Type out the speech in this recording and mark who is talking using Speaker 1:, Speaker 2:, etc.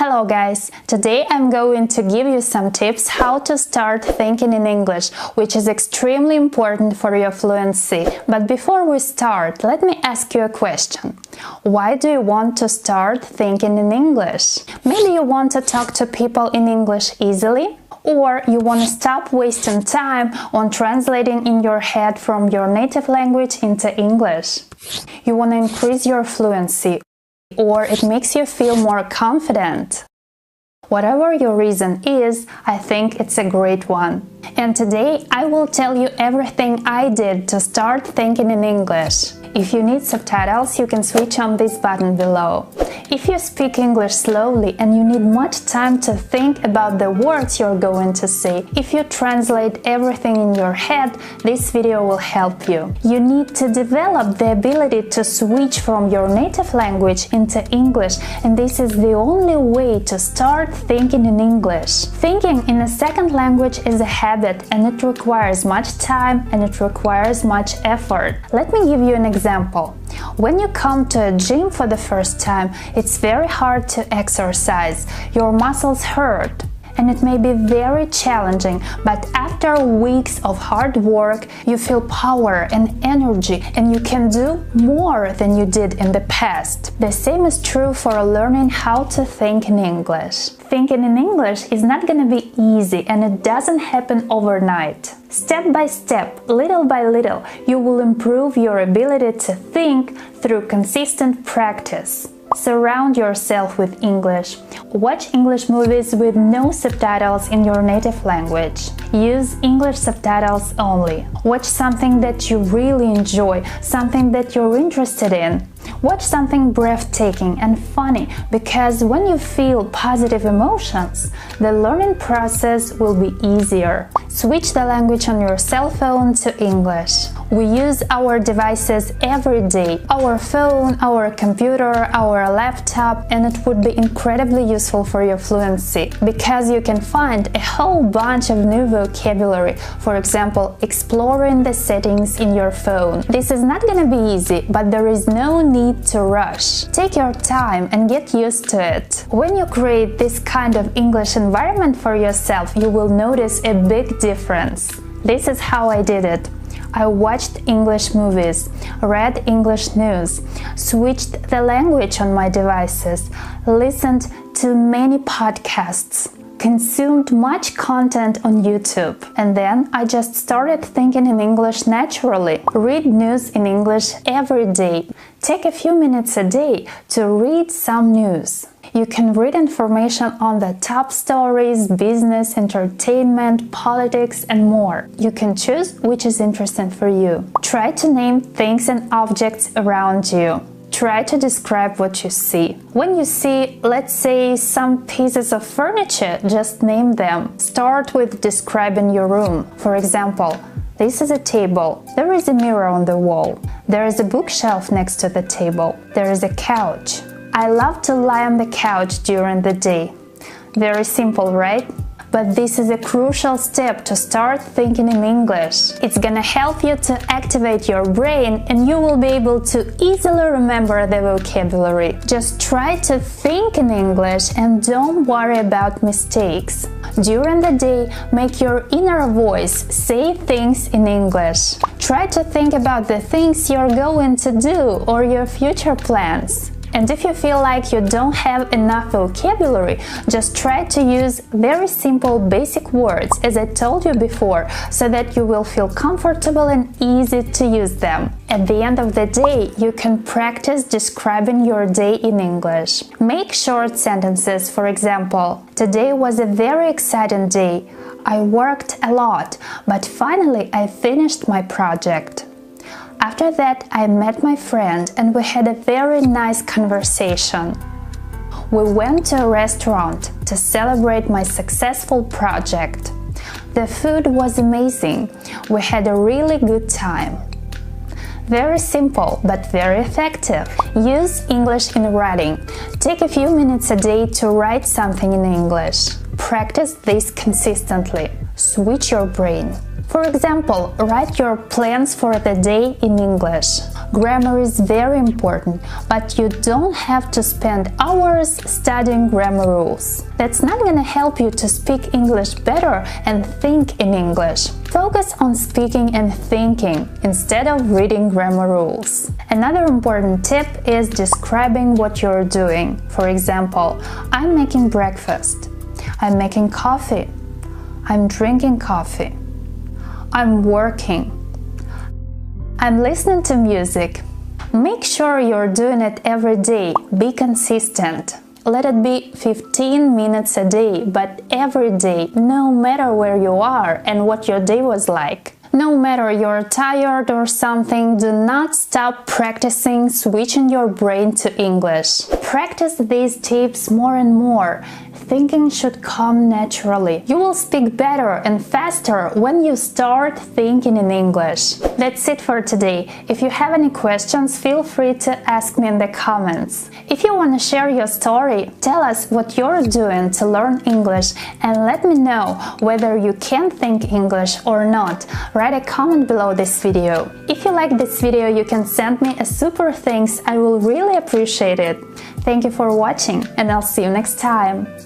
Speaker 1: Hello guys! Today I'm going to give you some tips how to start thinking in English, which is extremely important for your fluency. But before we start, let me ask you a question. Why do you want to start thinking in English? Maybe you want to talk to people in English easily? Or you want to stop wasting time on translating in your head from your native language into English? You want to increase your fluency, or it makes you feel more confident. Whatever your reason is, I think it's a great one. And today I will tell you everything I did to start thinking in English. If you need subtitles, you can switch on this button below. If you speak English slowly and you need much time to think about the words you're going to say, if you translate everything in your head, this video will help you. You need to develop the ability to switch from your native language into English, and this is the only way to start thinking in English. Thinking in a second language is a habit, and it requires much time and it requires much effort. Let me give you an example. When you come to a gym for the first time, it's very hard to exercise. Your muscles hurt, and it may be very challenging, but after weeks of hard work, you feel power and energy, and you can do more than you did in the past. The same is true for learning how to think in English. Thinking in English is not going to be easy, and it doesn't happen overnight. Step by step, little by little, you will improve your ability to think through consistent practice. Surround yourself with English. Watch English movies with no subtitles in your native language. Use English subtitles only. Watch something that you really enjoy, something that you're interested in. Watch something breathtaking and funny, because when you feel positive emotions, the learning process will be easier. Switch the language on your cell phone to English. We use our devices every day, our phone, our computer, our laptop, and it would be incredibly useful for your fluency, because you can find a whole bunch of new vocabulary. For example, exploring the settings in your phone. This is not gonna be easy, but there is no need to rush. Take your time and get used to it. When you create this kind of English environment for yourself, you will notice a big difference. This is how I did it. I watched English movies, read English news, switched the language on my devices, listened to many podcasts, consumed much content on YouTube, and then I just started thinking in English naturally. Read news in English every day. Take a few minutes a day to read some news. You can read information on the top stories, business, entertainment, politics, and more. You can choose which is interesting for you. Try to name things and objects around you. Try to describe what you see. When you see, let's say, some pieces of furniture, just name them. Start with describing your room. For example, this is a table. There is a mirror on the wall. There is a bookshelf next to the table. There is a couch. I love to lie on the couch during the day. Very simple, right? But this is a crucial step to start thinking in English. It's gonna help you to activate your brain, and you will be able to easily remember the vocabulary. Just try to think in English and don't worry about mistakes. During the day, make your inner voice say things in English. Try to think about the things you're going to do or your future plans. And if you feel like you don't have enough vocabulary, just try to use very simple basic words, as I told you before, so that you will feel comfortable and easy to use them. At the end of the day, you can practice describing your day in English. Make short sentences. For example, today was a very exciting day. I worked a lot, but finally I finished my project. After that, I met my friend and we had a very nice conversation. We went to a restaurant to celebrate my successful project. The food was amazing. We had a really good time. Very simple, but very effective. Use English in writing. Take a few minutes a day to write something in English. Practice this consistently. Switch your brain. For example, write your plans for the day in English. Grammar is very important, but you don't have to spend hours studying grammar rules. That's not gonna help you to speak English better and think in English. Focus on speaking and thinking instead of reading grammar rules. Another important tip is describing what you're doing. For example, I'm making breakfast. I'm making coffee. I'm drinking coffee. I'm working. I'm listening to music. Make sure you're doing it every day. Be consistent. Let it be 15 minutes a day, but every day, no matter where you are and what your day was like. No matter you're tired or something, do not stop practicing switching your brain to English. Practice these tips more and more. Thinking should come naturally. You will speak better and faster when you start thinking in English. That's it for today. If you have any questions, feel free to ask me in the comments. If you want to share your story, tell us what you're doing to learn English and let me know whether you can think English or not. Write a comment below this video. If you like this video, you can send me a super thanks. I will really appreciate it. Thank you for watching, and I'll see you next time.